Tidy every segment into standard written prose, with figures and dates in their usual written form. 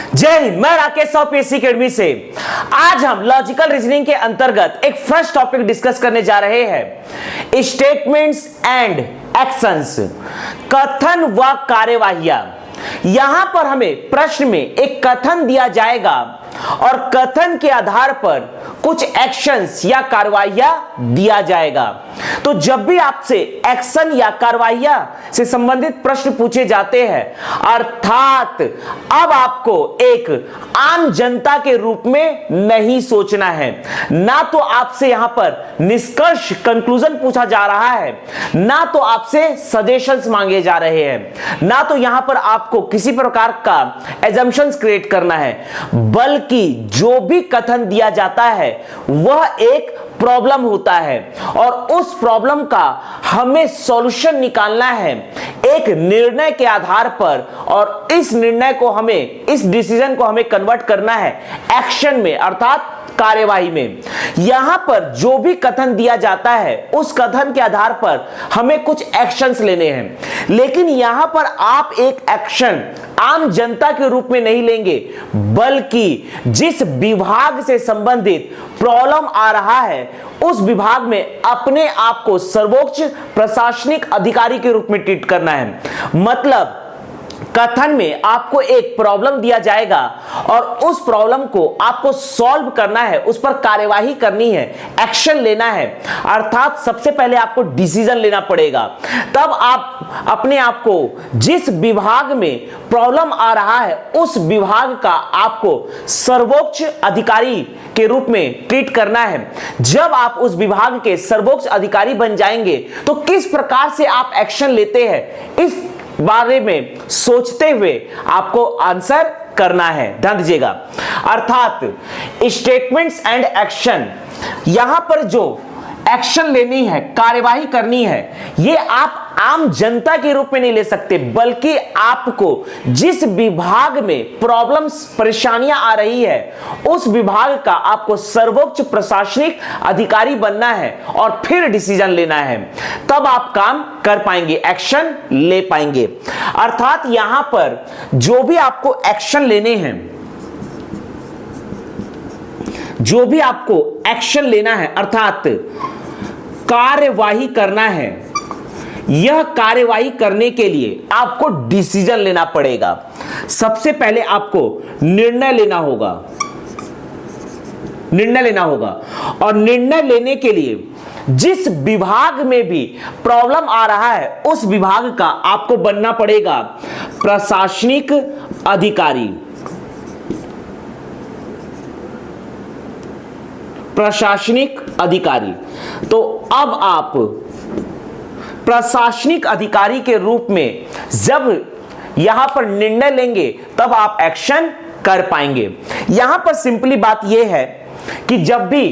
जय हिंद। मैं Rakesh Sahu PSC academy से। आज हम लॉजिकल रीजनिंग के अंतर्गत एक फर्स्ट टॉपिक डिस्कस करने जा रहे हैं, स्टेटमेंट्स एंड एक्शंस, कथन व कार्यवाहियां। यहां पर हमें प्रश्न में एक कथन दिया जाएगा और कथन के आधार पर कुछ एक्शंस या कार्रवाइयां दिया जाएगा। तो जब भी आपसे एक्शन या कार्रवाइयां से संबंधित प्रश्न पूछे जाते हैं, अर्थात अब आपको एक आम जनता के रूप में नहीं सोचना है। ना तो आपसे यहां पर निष्कर्ष कंक्लूजन पूछा जा रहा है, ना तो आपसे सजेशंस मांगे जा रहे हैं, ना तो यहां पर आपको किसी प्रकार का एजम्पशंस क्रिएट करना है, बल्कि जो भी कथन दिया जाता है वह एक प्रॉब्लम होता है और उस प्रॉब्लम का हमें सॉल्यूशन निकालना है एक निर्णय के आधार पर, और इस निर्णय को हमें, इस डिसीजन को हमें कन्वर्ट करना है एक्शन में, अर्थात कार्यवाही में। यहां पर जो भी कथन दिया जाता है उस कथन के आधार पर हमें कुछ एक्शंस लेने हैं, लेकिन यहां पर आप एक एक्शन आम जनता के रूप में नहीं लेंगे, बल्कि जिस विभाग से संबंधित प्रॉब्लम आ रहा है उस विभाग में अपने आप को सर्वोच्च प्रशासनिक अधिकारी के रूप में ट्रीट करना है। मतलब कथन में आपको एक प्रॉब्लम दिया जाएगा और उस प्रॉब्लम को आपको सॉल्व करना है, उस पर कार्यवाही करनी है, एक्शन लेना है, अर्थात सबसे पहले आपको डिसीजन लेना पड़ेगा। तब आप अपने आप को जिस विभाग में प्रॉब्लम आ रहा है उस विभाग का आपको सर्वोच्च अधिकारी के रूप में ट्रीट करना है। जब आप उस विभाग के सर्वोच्च अधिकारी बन जाएंगे तो किस प्रकार से आप एक्शन लेते हैं इस बारे में सोचते हुए आपको आंसर करना है। ध्यान दीजिएगा, अर्थात स्टेटमेंट्स एंड एक्शन, यहां पर जो एक्शन लेनी है, कार्यवाही करनी है, ये आप आम जनता के रूप में नहीं ले सकते, बल्कि आपको जिस विभाग में प्रॉब्लम्स, परेशानियां आ रही है उस विभाग का आपको सर्वोच्च प्रशासनिक अधिकारी बनना है और फिर डिसीजन लेना है। तब आप काम कर पाएंगे, एक्शन ले पाएंगे। अर्थात यहां पर जो भी आपको एक्शन लेने हैं, जो भी आपको एक्शन लेना है, अर्थात कार्यवाही करना है, यह कार्यवाही करने के लिए आपको डिसीजन लेना पड़ेगा। सबसे पहले आपको निर्णय लेना होगा, निर्णय लेना होगा, और निर्णय लेने के लिए जिस विभाग में भी प्रॉब्लम आ रहा है उस विभाग का आपको बनना पड़ेगा प्रशासनिक अधिकारी। प्रशासनिक अधिकारी। तो अब आप प्रशासनिक अधिकारी के रूप में जब यहां पर निर्णय लेंगे तब आप एक्शन कर पाएंगे। यहां पर सिंपली बात यह है कि जब भी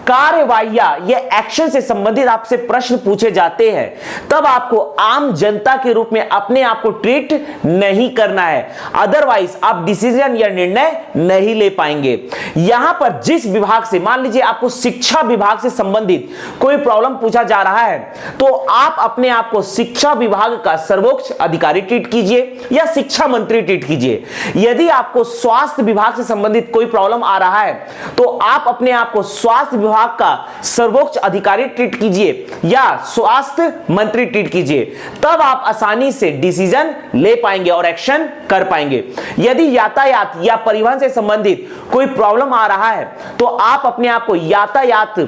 कार्यवाहियां या एक्शन से संबंधित आपसे प्रश्न पूछे जाते हैं तब आपको आम जनता के रूप में अपने आप को ट्रीट नहीं करना है, अदरवाइज आप डिसीजन या निर्णय नहीं ले पाएंगे। यहां पर जिस विभाग से, मान लीजिए आपको शिक्षा विभाग से संबंधित कोई प्रॉब्लम पूछा जा रहा है, तो आप अपने आप को शिक्षा विभाग का सर्वोच्च अधिकारी ट्रीट कीजिए या शिक्षा मंत्री ट्रीट कीजिए। यदि आपको स्वास्थ्य विभाग से संबंधित कोई प्रॉब्लम आ रहा है तो आप अपने आप को स्वास्थ्य विभाग का सर्वोच्च अधिकारी ट्रीट कीजिए या स्वास्थ्य मंत्री ट्रीट कीजिए। तब आप आसानी से डिसीजन ले पाएंगे और एक्शन कर पाएंगे। यदि यातायात या परिवहन से संबंधित कोई प्रॉब्लम आ रहा है तो आप अपने आप को यातायात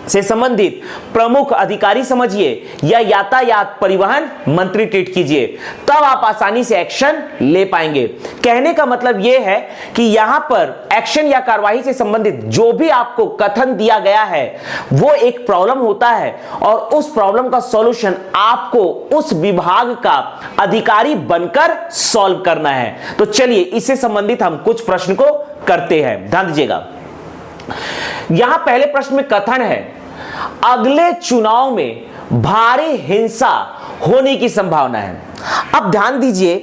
से संबंधित प्रमुख अधिकारी समझिए या यातायात परिवहन मंत्री ट्रीट कीजिए, तब आप आसानी से एक्शन ले पाएंगे। कहने का मतलब यह है कि यहां पर एक्शन या कार्रवाई से संबंधित जो भी आपको कथन दिया गया है वो एक प्रॉब्लम होता है और उस प्रॉब्लम का सॉल्यूशन आपको उस विभाग का अधिकारी बनकर सॉल्व करना है। तो चलिए इससे संबंधित हम कुछ प्रश्न को करते हैं। ध्यान दीजिएगा, यहां पहले प्रश्न में कथन है, अगले चुनाव में भारी हिंसा होने की संभावना है। अब ध्यान दीजिए,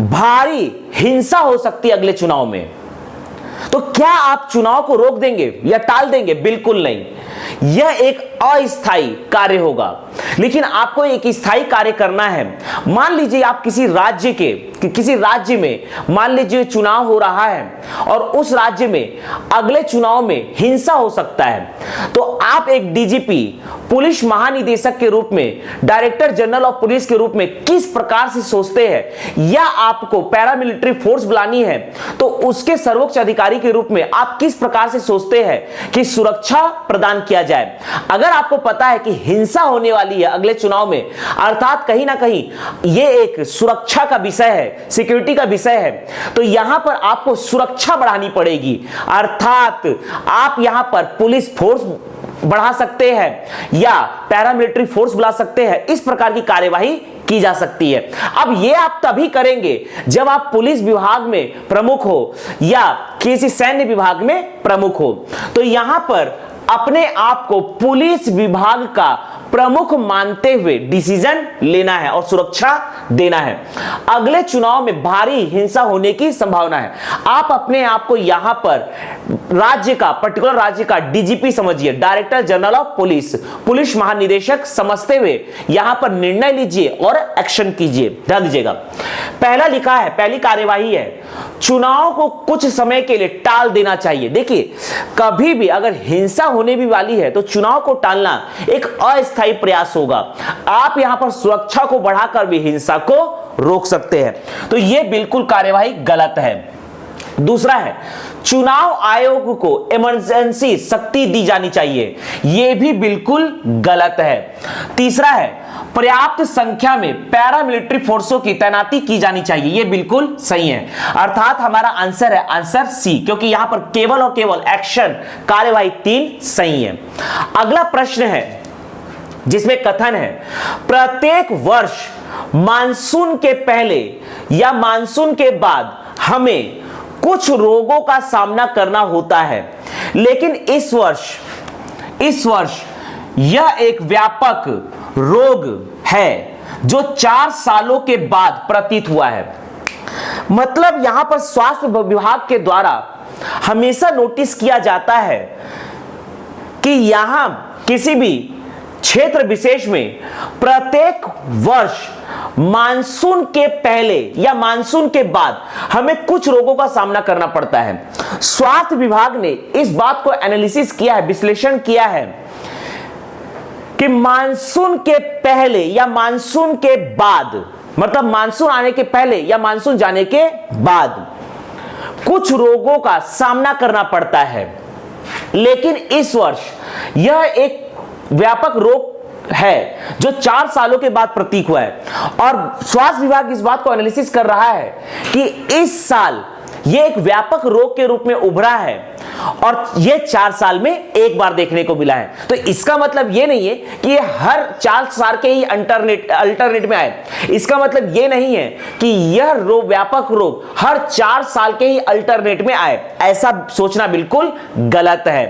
भारी हिंसा हो सकती है अगले चुनाव में, तो क्या आप चुनाव को रोक देंगे या टाल देंगे? बिल्कुल नहीं। यह एक अस्थायी कार्य होगा, लेकिन आपको एक स्थायी कार्य करना है। मान लीजिए आप किसी राज्य में मान लीजिए चुनाव हो रहा है और उस राज्य में अगले चुनाव में हिंसा हो सकता है, तो आप एक डीजीपी, पुलिस महानिदेशक के रूप में, डायरेक्टर जनरल ऑफ पुलिस के रूप में किस प्रकार से सोचते हैं, या आपको पैरामिलिट्री फोर्स बुलानी है तो उसके सर्वोच्च अधिकारी के रूप में आप किस प्रकार से सोचते हैं कि सुरक्षा प्रदान किया जाए। अगर आपको पता है कि हिंसा होने वाली है अगले चुनाव में, अर्थात कहीं ना कहीं यह एक सुरक्षा का विषय है, सिक्योरिटी का विषय है, तो यहां पर आपको सुरक्षा बढ़ानी पड़ेगी। अर्थात आप यहां पर पुलिस फोर्स बढ़ा सकते हैं या पैरामिलिट्री फोर्स बुला सकते हैं। इस प्रकार की कार्यवाही की जा सकती है। अब यह आप तभी करेंगे जब आप पुलिस विभाग में प्रमुख हो या किसी सैन्य विभाग में प्रमुख हो। तो यहां पर अपने आप को पुलिस विभाग का प्रमुख मानते हुए डिसीजन लेना है और सुरक्षा देना है। अगले चुनाव में भारी हिंसा होने की संभावना है। आप अपने आप को यहां पर पर्टिकुलर राज्य का डीजीपी समझिए, director general of police, police महानिदेशक समझते हुए यहां पर निर्णय लीजिए और एक्शन कीजिए। ध्यान दीजिएगा, पहला लिखा है, पहली कार्यवाही है, चुनाव को कुछ समय के लिए टाल देना चाहिए। देखिए, कभी भी अगर हिंसा होने भी वाली है तो चुनाव को टालना एक अस्थायी प्रयास होगा। आप यहां पर सुरक्षा को बढ़ाकर भी हिंसा को रोक सकते हैं, तो यह बिल्कुल कार्यवाही गलत है। दूसरा है, चुनाव आयोग को इमरजेंसी शक्ति दी जानी चाहिए, यह भी बिल्कुल गलत है। तीसरा है, पर्याप्त संख्या में पैरामिलिट्री फोर्सों की तैनाती की जानी चाहिए, यह बिल्कुल सही है। अर्थात हमारा आंसर है आंसर सी, क्योंकि यहां पर केवल और केवल एक्शन कार्यवाही 3 सही है। अगला प्रश्न है जिसमें कथन है, प्रत्येक वर्ष मानसून के पहले या मानसून के बाद हमें कुछ रोगों का सामना करना होता है, लेकिन इस वर्ष यह एक व्यापक रोग है जो 4 सालों के बाद प्रतीत हुआ है। मतलब यहां पर स्वास्थ्य विभाग के द्वारा हमेशा नोटिस किया जाता है कि यहां किसी भी क्षेत्र विशेष में प्रत्येक वर्ष मानसून के पहले या मानसून के बाद हमें कुछ रोगों का सामना करना पड़ता है। स्वास्थ्य विभाग ने इस बात को एनालिसिस किया है, विश्लेषण किया है कि मानसून के पहले या मानसून के बाद, मतलब मानसून आने के पहले या मानसून जाने के बाद कुछ रोगों का सामना करना पड़ता है, लेकिन इस वर्ष यह एक व्यापक रोग है जो 4 सालों के बाद प्रतीक हुआ है। और स्वास्थ्य विभाग इस बात को एनालिसिस कर रहा है कि इस साल यह एक व्यापक रोग के रूप में उभरा है और यह 4 साल में एक बार देखने को मिला है। तो इसका मतलब यह नहीं है कि यह हर 4 साल के ही अल्टरनेट में आए। इसका मतलब यह नहीं है कि यह व्यापक रोग हर 4 साल के ही अल्टरनेट में आए। ऐसा सोचना बिल्कुल गलत है।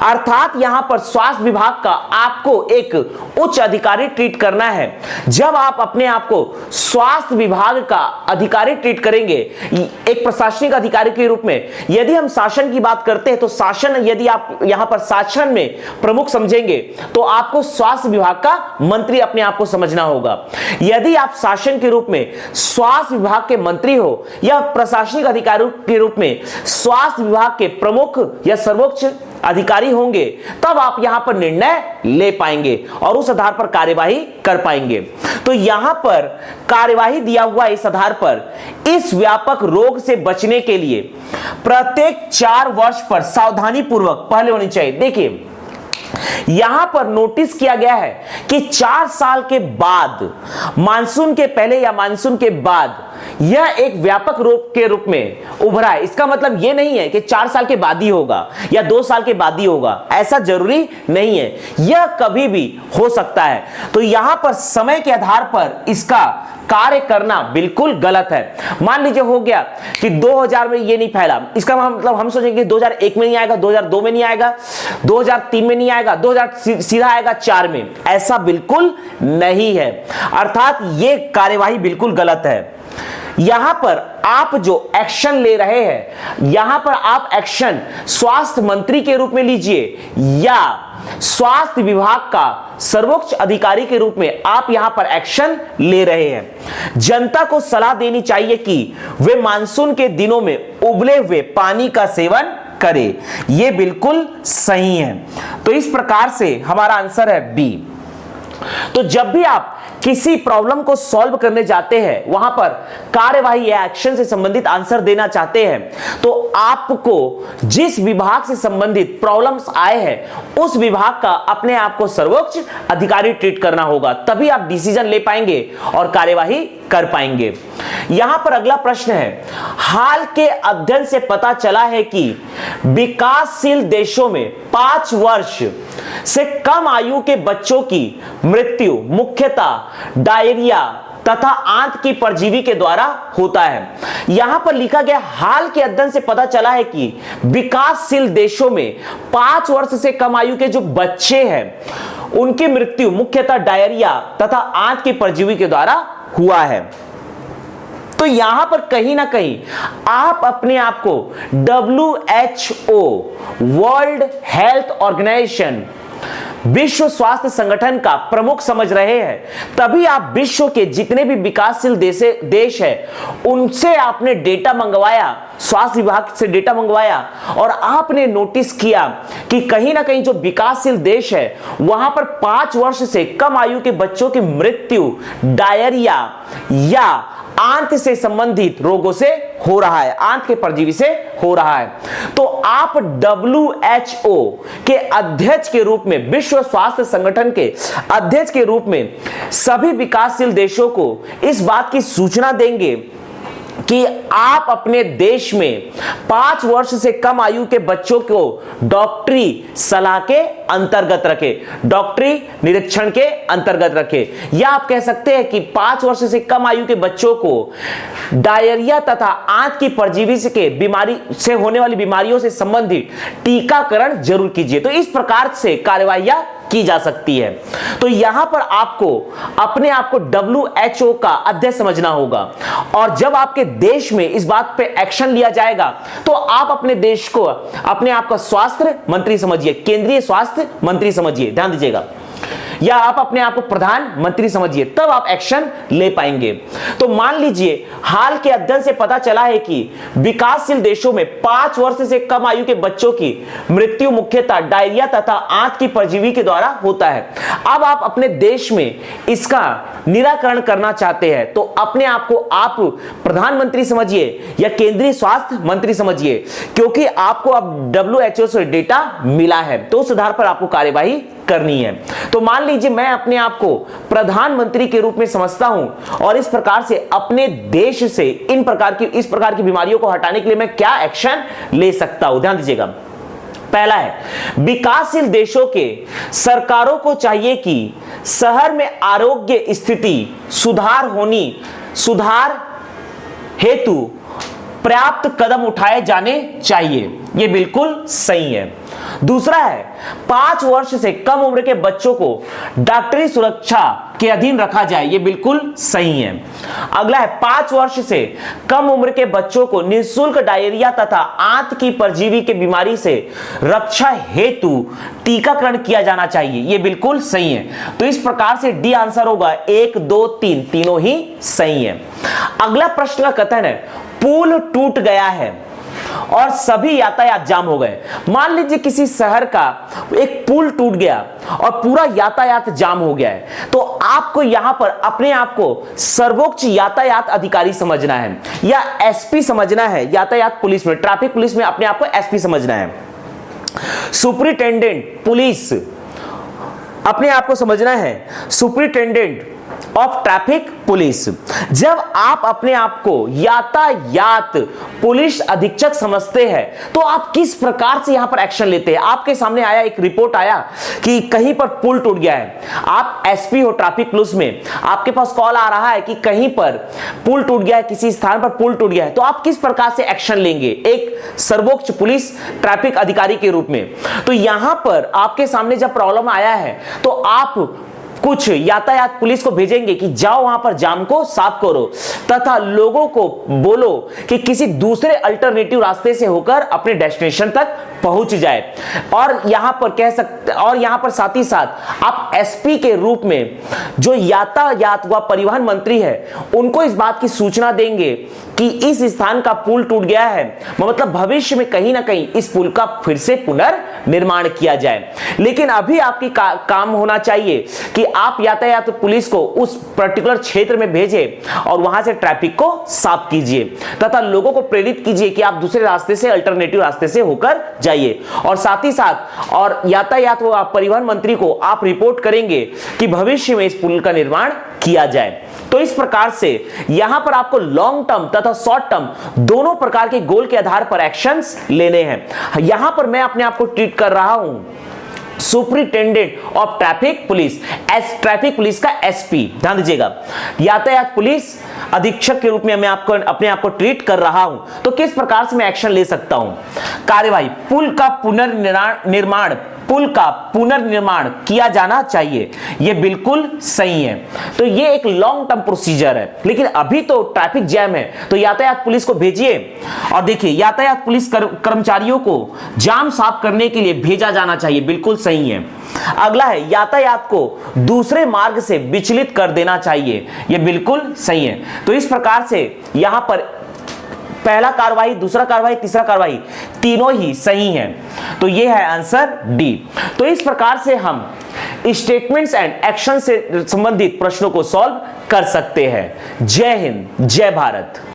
अर्थात यहां पर स्वास्थ्य विभाग का आपको एक उच्च अधिकारी ट्रीट करना है। जब आप अपने आप को स्वास्थ्य विभाग का अधिकारी ट्रीट करेंगे, एक प्रशासनिक अधिकारी के रूप में, यदि हम शासन की बात करते हैं तो शासन, यदि आप यहां पर शासन में प्रमुख समझेंगे तो आपको स्वास्थ्य विभाग का मंत्री अपने आप को समझना होगा। यदि आप शासन के रूप में स्वास्थ्य विभाग के मंत्री हो या प्रशासनिक अधिकारी के रूप में स्वास्थ्य विभाग के प्रमुख या सर्वोच्च अधिकारी होंगे, तब आप यहां पर निर्णय ले पाएंगे और उस आधार पर कार्यवाही कर पाएंगे। तो यहां पर कार्यवाही दिया हुआ इस आधार पर, इस व्यापक रोग से बचने के लिए प्रत्येक 4 वर्ष पर सावधानी पूर्वक पहले होनी चाहिए। देखिए, यहां पर नोटिस किया गया है कि 4 साल के बाद, मानसून के पहले या मानसून के बाद यह एक व्यापक रोग के रूप में उभरा है। इसका मतलब यह नहीं है कि 4 साल के बाद ही होगा या 2 साल के बाद ही होगा, ऐसा जरूरी नहीं है, यह कभी भी हो सकता है। तो यहां पर समय के आधार पर इसका कार्य करना बिल्कुल गलत है। मान लीजिए हो गया कि 2000 में ये नहीं फैला, इसका मतलब हम सोचेंगे 2001 में नहीं आएगा, 2002 में नहीं आएगा, 2003 में नहीं आएगा, 2000 सीधा आएगा 4 में, ऐसा बिल्कुल नहीं है। अर्थात ये कार्यवाही बिल्कुल गलत है। यहां पर आप जो एक्शन ले रहे हैं, यहां पर आप एक्शन स्वास्थ्य मंत्री के रूप में लीजिए या स्वास्थ्य विभाग का सर्वोच्च अधिकारी के रूप में आप यहां पर एक्शन ले रहे हैं। जनता को सलाह देनी चाहिए कि वे मानसून के दिनों में उबले हुए पानी का सेवन करे। यह बिल्कुल सही है। तो इस प्रकार से हमारा आंसर है बी। तो जब भी आप किसी प्रॉब्लम को सॉल्व करने जाते हैं, वहां पर कार्यवाही या एक्शन से संबंधित आंसर देना चाहते हैं, तो आपको जिस विभाग से संबंधित प्रॉब्लम्स आए हैं उस विभाग का अपने आप को सर्वोच्च अधिकारी ट्रीट करना होगा, तभी आप डिसीजन ले पाएंगे और कार्यवाही कर पाएंगे। यहां पर अगला प्रश्न है, हाल के अध्ययन से पता चला है कि विकासशील देशों में 5 वर्ष से कम आयु के बच्चों की मृत्यु मुख्यतः डायरिया तथा आंत की परजीवी के द्वारा होता है। यहां पर लिखा गया हाल के अध्ययन से पता चला है कि विकासशील देशों में 5 वर्ष से कम आयु के जो बच्चे हैं उनकी मृत्यु मुख्यतः डायरिया तथा आंत की परजीवी के द्वारा हुआ है। तो यहां पर कहीं ना कहीं आप अपने आप को WHO वर्ल्ड हेल्थ ऑर्गेनाइजेशन विश्व स्वास्थ्य संगठन का प्रमुख समझ रहे हैं, तभी आप विश्व के जितने भी विकासशील देश है उनसे आपने डेटा मंगवाया, स्वास्थ्य विभाग से डेटा मंगवाया और आपने नोटिस किया कि कहीं ना कहीं जो विकासशील देश है वहां पर 5 वर्ष से कम आयु के बच्चों की मृत्यु डायरिया या आंत से संबंधित रोगों से हो रहा है, आंत के परजीवी से हो रहा है। तो आप WHO के अध्यक्ष के रूप में, विश्व स्वास्थ्य संगठन के अध्यक्ष के रूप में सभी विकासशील देशों को इस बात की सूचना देंगे कि आप अपने देश में 5 वर्ष से कम आयु के बच्चों को डॉक्टरी सलाह के अंतर्गत रखें, डॉक्टरी निरीक्षण के अंतर्गत रखें, या आप कह सकते हैं कि 5 वर्ष से कम आयु के बच्चों को डायरिया तथा आंत की परजीवी के बीमारी से होने वाली बीमारियों से संबंधित टीकाकरण जरूर कीजिए। तो इस प्रकार से कार्यवाहियां की जा सकती है। तो यहां पर आपको अपने आप को WHO का अध्यक्ष समझना होगा और जब आपके देश में इस बात पे एक्शन लिया जाएगा तो आप अपने देश को अपने आप का स्वास्थ्य मंत्री समझिए, केंद्रीय स्वास्थ्य मंत्री समझिए, ध्यान दीजिएगा, या आप अपने आप को प्रधानमंत्री समझिए, तब आप एक्शन ले पाएंगे। तो मान लीजिए हाल के अध्ययन से पता चला है कि विकासशील देशों में 5 वर्ष से कम आयु के बच्चों की मृत्यु मुख्यतः डायरिया तथा आंत की परजीवी के द्वारा होता है। अब आप अपने देश में इसका निराकरण करना चाहते हैं तो अपने आप को आप प्रधानमंत्री समझिए या केंद्रीय स्वास्थ्य मंत्री समझिए, क्योंकि आपको अब WHO से डेटा मिला है तो उस आधार पर आपको कार्यवाही करनी है। तो मान लीजिए मैं अपने आप को प्रधानमंत्री के रूप में समझता हूं और इस प्रकार से अपने देश से इस प्रकार की बीमारियों को हटाने के लिए मैं क्या एक्शन ले सकता हूं, ध्यान दीजिएगा। पहला है, विकासशील देशों के सरकारों को चाहिए कि शहर में आरोग्य स्थिति सुधार हेतु पर्याप्त कदम उठाए जाने चाहिए। यह बिल्कुल सही है। दूसरा है, 5 वर्ष से कम उम्र के बच्चों को डॉक्टरी सुरक्षा के अधीन रखा जाए। यह बिल्कुल सही है। अगला है, 5 वर्ष से कम उम्र के बच्चों को निःशुल्क डायरिया तथा आंत की परजीवी के बीमारी से रक्षा हेतु टीकाकरण किया जाना चाहिए। यह बिल्कुल सही है। तो इस प्रकार से डी आंसर होगा 1, 2, 3 तीनों ही सही है। अगला प्रश्न का कथन है, पुल टूट गया है और सभी यातायात जाम हो गए। मान लीजिए किसी शहर का एक पुल टूट गया और पूरा यातायात जाम हो गया है, तो आपको यहां पर अपने आप को सर्वोच्च यातायात अधिकारी समझना है या SP समझना है। यातायात पुलिस में, ट्रैफिक पुलिस में अपने आप को SP समझना है। सुपरिटेंडेंट पुलिस अपने आप को समझना है सुपरिटेंडेंट ऑफ ट्रैफिक पुलिस। जब आप अपने आप को यातायात पुलिस अधीक्षक समझते हैं तो आप किस प्रकार से यहां पर एक्शन लेते हैं। आपके सामने आया, एक रिपोर्ट आया कि कहीं पर पुल टूट गया है, आप SP हो ट्रैफिक पुलिस में, आपके पास कॉल आ रहा है कि कहीं पर पुल टूट गया है, किसी स्थान पर पुल टूट गया है, तो आप किस प्रकार से एक्शन लेंगे एक सर्वोच्च पुलिस ट्रैफिक अधिकारी के रूप में। तो यहां पर आपके सामने जब प्रॉब्लम आया है तो आप कुछ यातायात पुलिस को भेजेंगे कि जाओ वहां पर जाम को साफ करो तथा लोगों को बोलो कि किसी दूसरे अल्टरनेटिव रास्ते से होकर अपने डेस्टिनेशन तक पहुंच जाए। और यहां पर साथ ही साथ आप एसपी के रूप में जो यातायात व परिवहन मंत्री है उनको इस बात की सूचना देंगे कि इस स्थान का पुल टूट गया है, मतलब भविष्य में कहीं ना कहीं इस पुल का फिर से पुनर्निर्माण किया जाए। लेकिन अभी आपकी काम होना चाहिए कि आप यातायात पुलिस को उस पर्टिकुलर क्षेत्र में भेजें और वहां से ट्रैफिक को साफ कीजिए तथा लोगों को प्रेरित कीजिए कि आप दूसरे रास्ते से अल्टरनेटिव रास्ते से होकर जाइए। और साथ ही साथ और यातायात व परिवहन मंत्री को आप रिपोर्ट करेंगे कि भविष्य में इस पुल का निर्माण किया जाए। तो इस प्रकार से यहां पर आपको लॉन्ग टर्म तथा शॉर्ट टर्म दोनों प्रकार के गोल के आधार पर एक्शंस लेने हैं। यहां पर मैं अपने आप को ट्रीट कर रहा हूं superintendent of traffic police, traffic police का एसपी, ध्यान दीजिएगा, यातायात पुलिस अधीक्षक के रूप में मैं अपने आप को ट्रीट कर रहा हूं। तो किस प्रकार से मैं एक्शन ले सकता हूं? कार्यवाही, पुल का पुनर्निर्माण किया जाना चाहिए, यह बिल्कुल सही है। तो यह एक लॉन्ग टर्म प्रोसीजर है, लेकिन अभी तो ट्रैफिक जैम है तो यातायात पुलिस को भेजिए और देखिए यातायात पुलिस कर्मचारियों को जाम साफ करने के लिए भेजा जाना चाहिए, बिल्कुल सही है। अगला है यातायात को दूसरे मार्ग से विचलित कर देना चाहिए, यह बिल्कुल सही है। तो इस प्रकार से यहां पर पहला कार्रवाई, दूसरा कार्रवाई, तीसरा कार्रवाई तीनों ही सही हैं। तो यह है आंसर डी। तो इस प्रकार से हम स्टेटमेंट्स एंड एक्शन से संबंधित प्रश्नों को सॉल्व कर सकते हैं। जय हिंद, जय भारत।